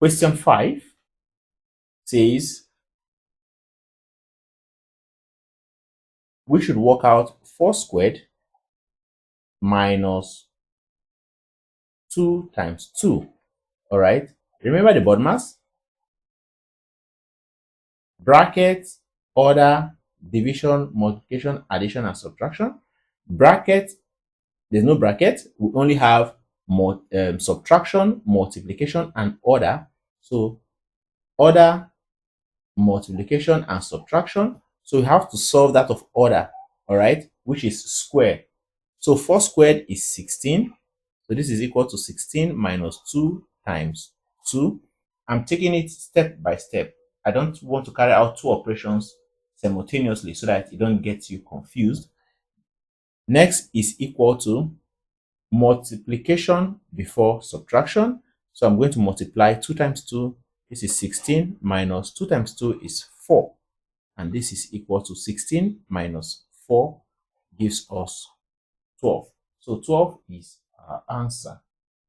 Question 5 says we should work out 4 squared minus 2 times 2. All right. Remember the BODMAS? Bracket, order, division, multiplication, addition, and subtraction. Bracket, there's no bracket. We only have subtraction, multiplication, and order. So order, multiplication, and subtraction. So we have to solve that of order, all right, which is square. So 4 squared is 16. So this is equal to 16 minus 2 times 2. I'm taking it step by step. I don't want to carry out 2 operations simultaneously so that it don't get you confused. Next is equal to multiplication before subtraction. So I'm going to multiply 2 times 2. This is 16 minus 2 times 2 is 4. And this is equal to 16 minus 4 gives us 12. So 12 is our answer.